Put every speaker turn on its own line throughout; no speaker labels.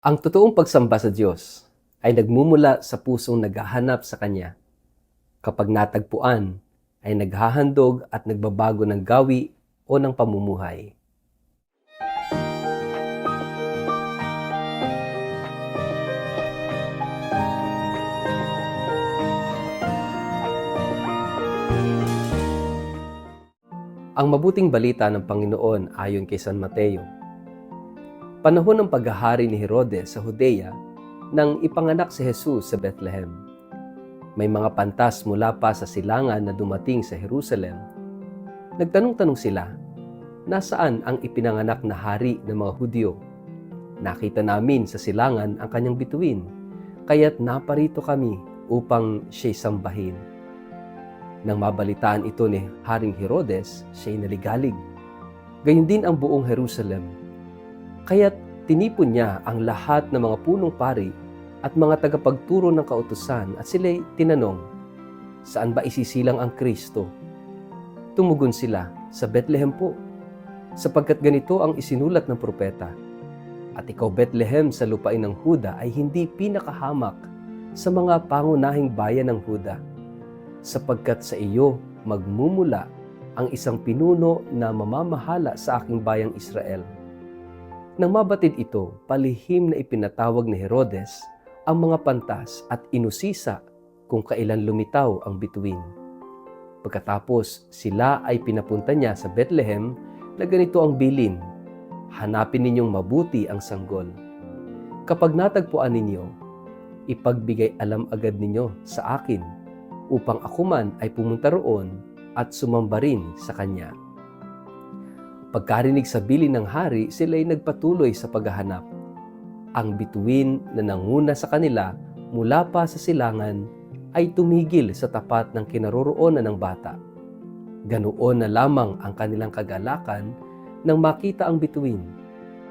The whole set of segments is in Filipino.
Ang totoong pagsamba sa Diyos ay nagmumula sa pusong naghahanap sa Kanya. Kapag natagpuan, ay naghahandog at nagbabago ng gawi o ng pamumuhay. Ang mabuting balita ng Panginoon ayon kay San Mateo. Panahon ng paghahari ni Herodes sa Judea nang ipanganak si Jesus sa Bethlehem. May mga pantas mula pa sa silangan na dumating sa Jerusalem. Nagtanong-tanong sila, nasaan ang ipinanganak na hari ng mga Hudyo? Nakita namin sa silangan ang kanyang bituin, kaya't naparito kami upang siya'y sambahin. Nang mabalitaan ito ni Haring Herodes, siya'y naligalig. Gayon din ang buong Jerusalem. Kaya't tinipon niya ang lahat ng mga punong pari at mga tagapagturo ng kautusan at sila'y tinanong, saan ba isisilang ang Kristo? Tumugon sila, sa Bethlehem po, sapagkat ganito ang isinulat ng propeta. At ikaw Bethlehem sa lupain ng Huda ay hindi pinakahamak sa mga pangunahing bayan ng Huda, sapagkat sa iyo magmumula ang isang pinuno na mamamahala sa aking bayang Israel. Nang mabatid ito, palihim na ipinatawag ni Herodes ang mga pantas at inusisa kung kailan lumitaw ang bituin. Pagkatapos, sila ay pinapunta niya sa Bethlehem na ganito ang bilin, hanapin ninyong mabuti ang sanggol. Kapag natagpuan ninyo, ipagbigay alam agad ninyo sa akin upang ako man ay pumunta roon at sumamba rin sa kanya. Pagkarinig sa bilin ng hari, sila'y nagpatuloy sa paghahanap. Ang bituin na nanguna sa kanila mula pa sa silangan ay tumigil sa tapat ng kinaroroonan ng bata. Ganoon na lamang ang kanilang kagalakan nang makita ang bituin.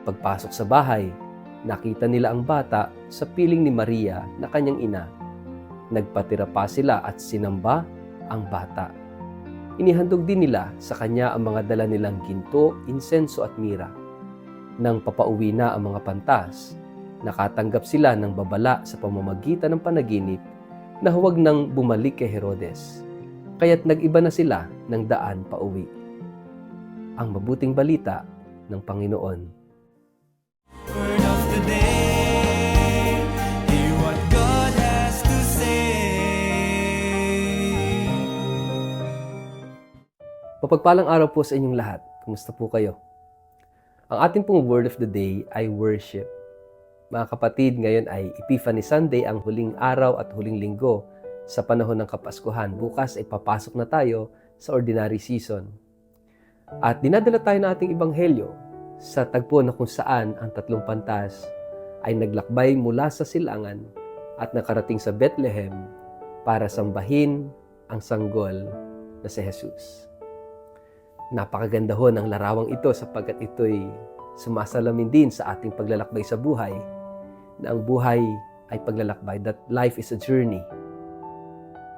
Pagpasok sa bahay, nakita nila ang bata sa piling ni Maria na kanyang ina. Nagpatira pa sila at sinamba ang bata. Inihandog din nila sa kanya ang mga dala nilang ginto, insenso at mira. Nang papauwi na ang mga pantas, nakatanggap sila ng babala sa pamamagitan ng panaginip na huwag nang bumalik kay Herodes. Kaya't nag-iba na sila ng daan pauwi. Ang mabuting balita ng Panginoon.
Word of the day, hear what God has to say.
Mapagpalang araw po sa inyong lahat. Kumusta po kayo? Ang ating pong word of the day ay worship. Mga kapatid, ngayon ay Epiphany Sunday, ang huling araw at huling linggo sa panahon ng Kapaskuhan. Bukas ay papasok na tayo sa ordinary season. At dinadala tayo ng ating ebanghelyo sa tagpo na kung saan ang tatlong pantas ay naglakbay mula sa silangan at nakarating sa Bethlehem para sambahin ang sanggol na si Jesus. Napakaganda ho ng larawang ito sapagkat ito'y sumasalamin din sa ating paglalakbay sa buhay, na ang buhay ay paglalakbay, that life is a journey.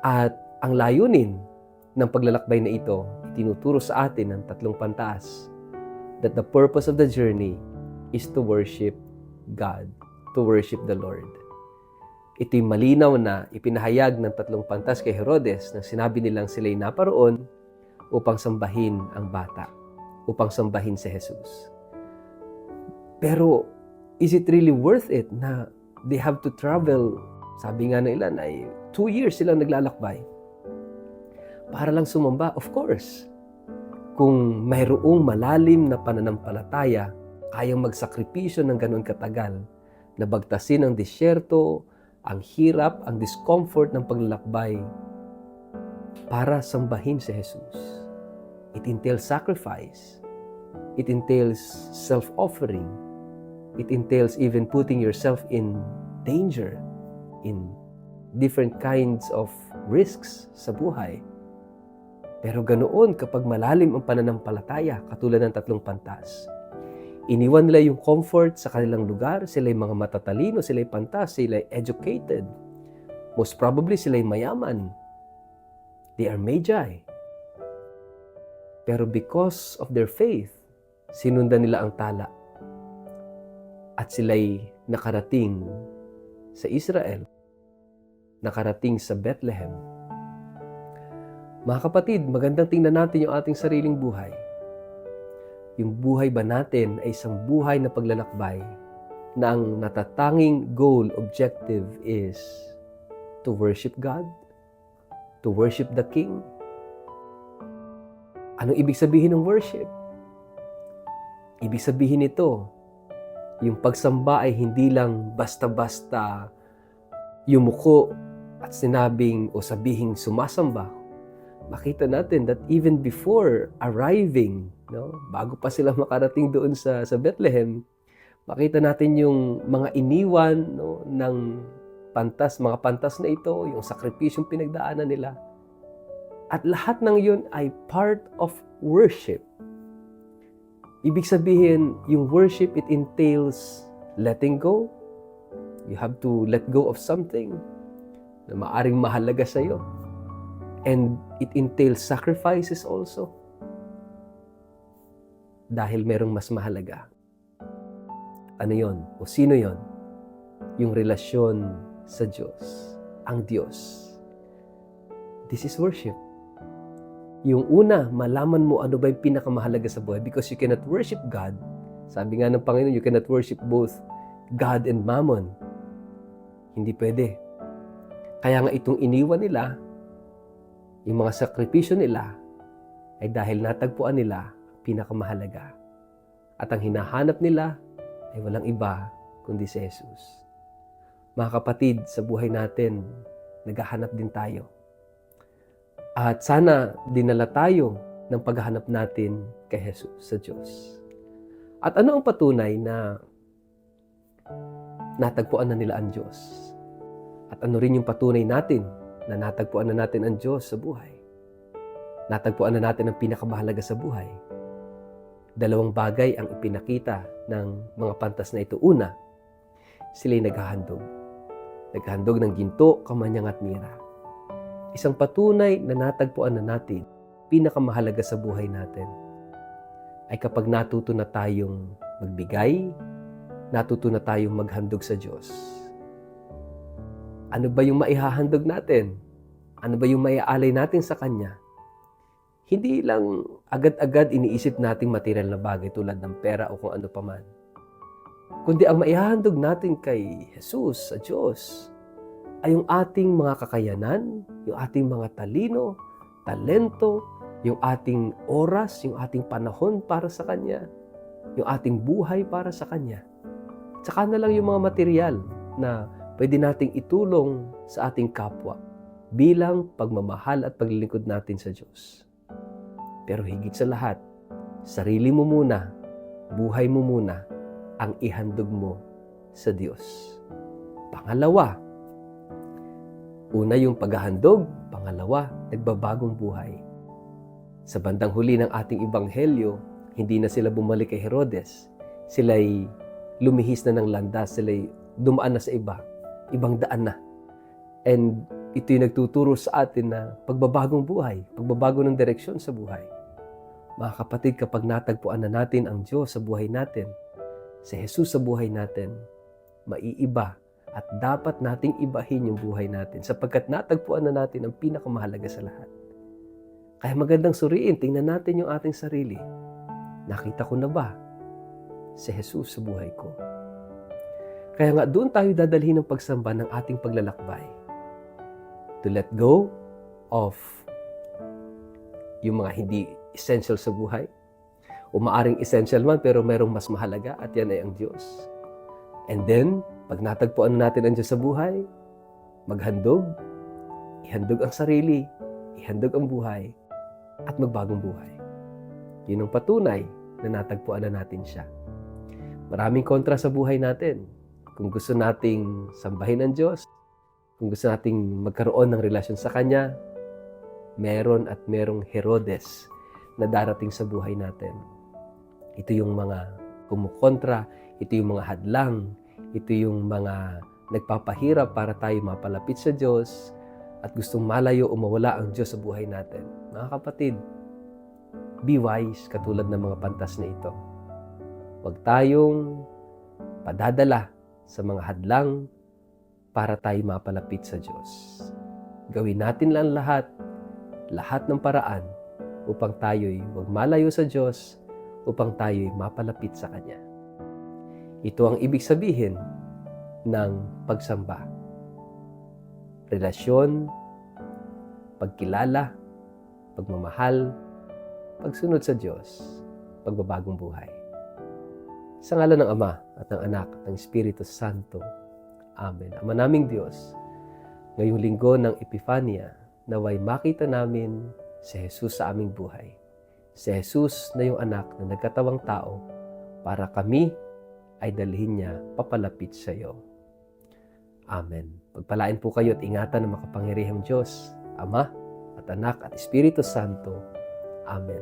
At ang layunin ng paglalakbay na ito, itinuturo sa atin ng tatlong pantas, that the purpose of the journey is to worship God, to worship the Lord. Ito'y malinaw na ipinahayag ng tatlong pantas kay Herodes nang sinabi nilang sila'y naparoon upang sambahin ang bata, upang sambahin si Jesus. Pero, is it really worth it na they have to travel? Sabi nga ng ilan ay 2 years silang naglalakbay para lang sumamba. Of course, kung mayroong malalim na pananampalataya, kayang magsakripisyo ng ganun katagal, na bagtasin ang disyerto, ang hirap, ang discomfort ng paglalakbay para sambahin si Jesus. It entails sacrifice. It entails self-offering. It entails even putting yourself in danger, in different kinds of risks sa buhay. Pero ganoon kapag malalim ang pananampalataya, katulad ng tatlong pantas. Iniwan nila yung comfort sa kanilang lugar, sila'y mga matatalino, sila'y pantas, sila'y educated. Most probably sila'y mayaman. They are magi. Pero because of their faith, sinundan nila ang tala. At sila'y nakarating sa Israel, nakarating sa Bethlehem. Mga kapatid, magandang tingnan natin yung ating sariling buhay. Yung buhay ba natin ay isang buhay na paglalakbay na ang natatanging goal, objective is to worship God, to worship the King? Anong ibig sabihin ng worship? Ibig sabihin nito, yung pagsamba ay hindi lang basta-basta yumuko at sinabing o sabihing sumasamba. Makita natin that even before arriving, bago pa sila makarating doon sa Bethlehem, makita natin yung mga iniwan ng mga pantas na ito, yung sakripisyong pinagdaanan nila. At lahat ng yun ay part of worship. Ibig sabihin, yung worship, it entails letting go. You have to let go of something na maaring mahalaga sa iyo. And it entails sacrifices also. Dahil merong mas mahalaga. Ano yon? O sino yon? Yung relasyon sa Diyos. Ang Diyos. This is worship. Yung una, malaman mo ano ba yung pinakamahalaga sa buhay because you cannot worship God. Sabi nga ng Panginoon, you cannot worship both God and Mammon. Hindi pwede. Kaya nga itong iniwan nila, yung mga sakripisyo nila, ay dahil natagpuan nila ang pinakamahalaga. At ang hinahanap nila ay walang iba kundi si Jesus. Mga kapatid, sa buhay natin, naghahanap din tayo. At sana dinala tayo ng paghahanap natin kay Jesus sa Diyos. At ano ang patunay na natagpuan na nila ang Diyos? At ano rin yung patunay natin na natagpuan na natin ang Diyos sa buhay? Natagpuan na natin ang pinakamahalaga sa buhay. Dalawang bagay ang ipinakita ng mga pantas na ito. Una, sila'y naghahandog. Naghahandog ng ginto, kamanyang at mira. Isang patunay na natagpuan na natin, pinakamahalaga sa buhay natin, ay kapag natuto na tayong magbigay, natuto na tayong maghandog sa Diyos. Ano ba yung maihahandog natin? Ano ba yung maiaalay natin sa Kanya? Hindi lang agad-agad iniisip nating material na bagay tulad ng pera o kung ano paman. Kundi ang maihahandog natin kay Jesus, sa Diyos, ay yung ating mga kakayanan, yung ating mga talino, talento, yung ating oras, yung ating panahon para sa Kanya, yung ating buhay para sa Kanya. Tsaka na lang yung mga material na pwede nating itulong sa ating kapwa bilang pagmamahal at paglilingkod natin sa Diyos. Pero higit sa lahat, sarili mo muna, buhay mo muna, ang ihandog mo sa Diyos. Pangalawa, una yung paghahandog, pangalawa, nagbabagong buhay. Sa bandang huli ng ating ebanghelyo, hindi na sila bumalik kay Herodes. Sila'y lumihis na ng landas, sila'y dumaan na sa ibang daan na. And ito yung nagtuturo sa atin na pagbabagong buhay, pagbabago ng direksyon sa buhay. Mga kapatid, kapag natagpuan na natin ang Diyos sa buhay natin, si Jesus sa buhay natin, maiiba at dapat nating ibahin yung buhay natin sapagkat natagpuan na natin ang pinakamahalaga sa lahat. Kaya magandang suriin, tingnan natin yung ating sarili. Nakita ko na ba si Jesus sa buhay ko? Kaya nga doon tayo dadalhin ng pagsamba ng ating paglalakbay. To let go of yung mga hindi essential sa buhay. O maaring essential man pero merong mas mahalaga at yan ay ang Diyos. And then, pag natagpuan natin ang Diyos sa buhay, maghandog, ihandog ang sarili, ihandog ang buhay, at magbagong buhay. Yun ang patunay na natagpuan na natin siya. Maraming kontra sa buhay natin. Kung gusto nating sambahin ang Diyos, kung gusto nating magkaroon ng relasyon sa Kanya, meron at merong Herodes na darating sa buhay natin. Ito yung mga kumukontra, ito yung mga hadlang, ito yung mga nagpapahirap para tayo mapalapit sa Diyos at gustong malayo o mawala ang Diyos sa buhay natin. Mga kapatid, be wise katulad ng mga pantas na ito. Huwag tayong padadala sa mga hadlang para tayo mapalapit sa Diyos. Gawin natin lang lahat ng paraan upang tayo'y huwag malayo sa Diyos, upang tayo'y mapalapit sa Kanya. Ito ang ibig sabihin ng pagsamba. Relasyon, pagkilala, pagmamahal, pagsunod sa Diyos, pagbabagong buhay. Sa ngalan ng Ama at ng Anak at ng Espiritu Santo. Amen. Ama naming Diyos, ngayong linggo ng Epifania, naway makita namin si Jesus sa aming buhay. Si Jesus na yung anak na nagkatawang tao para kami ay dalhin niya papalapit sa iyo. Amen. Pagpalain po kayo at ingatan ng makapangyarihang Diyos, Ama at Anak at Espiritu Santo. Amen.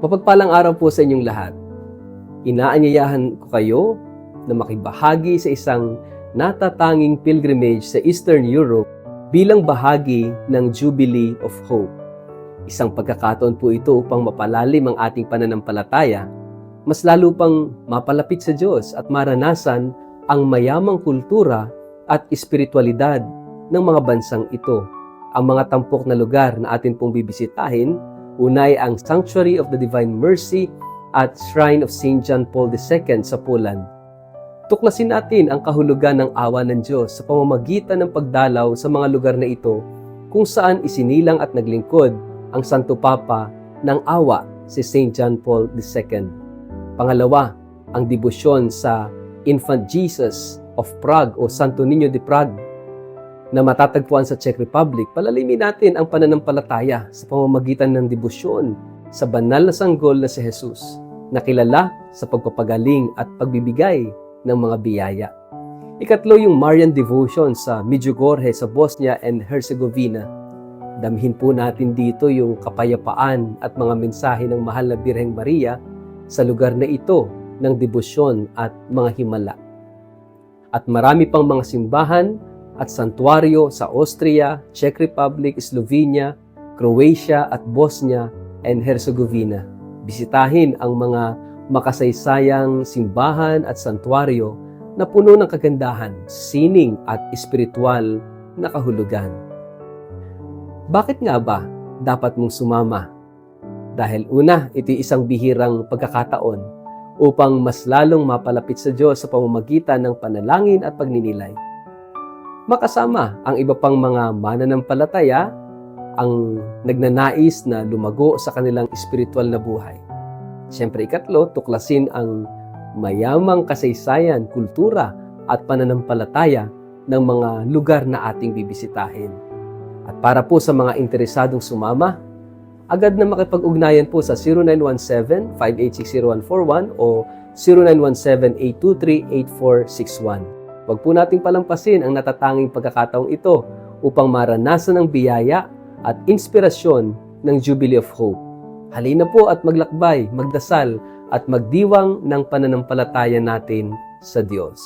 Mapagpalang araw po sa inyong lahat. Inaanyayahan ko kayo na makibahagi sa isang natatanging pilgrimage sa Eastern Europe bilang bahagi ng Jubilee of Hope. Isang pagkakataon po ito upang mapalalim ang ating pananampalataya, mas lalo pang mapalapit sa Diyos at maranasan ang mayamang kultura at espiritualidad ng mga bansang ito. Ang mga tampok na lugar na atin pong bibisitahin, unay ang Sanctuary of the Divine Mercy at Shrine of St. John Paul II sa Poland. Tuklasin natin ang kahulugan ng awa ng Diyos sa pamamagitan ng pagdalaw sa mga lugar na ito kung saan isinilang at naglingkod ang Santo Papa ng awa si St. John Paul II. Pangalawa, ang debosyon sa Infant Jesus of Prague o Santo Niño de Prague na matatagpuan sa Czech Republic. Palalimin natin ang pananampalataya sa pamamagitan ng debosyon sa banal na sanggol na si Jesus, na kilala sa pagpapagaling at pagbibigay ng mga biyaya. Ikatlo, yung Marian devotion sa Medjugorje sa Bosnia and Herzegovina. Damhin po natin dito yung kapayapaan at mga mensahe ng mahal na Birheng Maria sa lugar na ito ng debosyon at mga himala. At marami pang mga simbahan at santuaryo sa Austria, Czech Republic, Slovenia, Croatia at Bosnia and Herzegovina. Bisitahin ang mga makasaysayang simbahan at santuaryo na puno ng kagandahan, sining at espiritual na kahulugan. Bakit nga ba dapat mong sumama? Dahil una, ito isang bihirang pagkakataon upang mas lalong mapalapit sa Diyos sa pamamagitan ng panalangin at pagninilay. Makasama ang iba pang mga mananampalataya ang nagnanais na lumago sa kanilang espiritual na buhay. Siyempre, ikatlo, tuklasin ang mayamang kasaysayan, kultura at pananampalataya ng mga lugar na ating bibisitahin. At para po sa mga interesadong sumama, agad na makipag-ugnayan po sa 0917-5860141 o 0917-823-8461. Huwag po nating palampasin ang natatanging pagkakataong ito upang maranasan ang biyaya at inspirasyon ng Jubilee of Hope. Halina po at maglakbay, magdasal at magdiwang ng pananampalataya natin sa Diyos.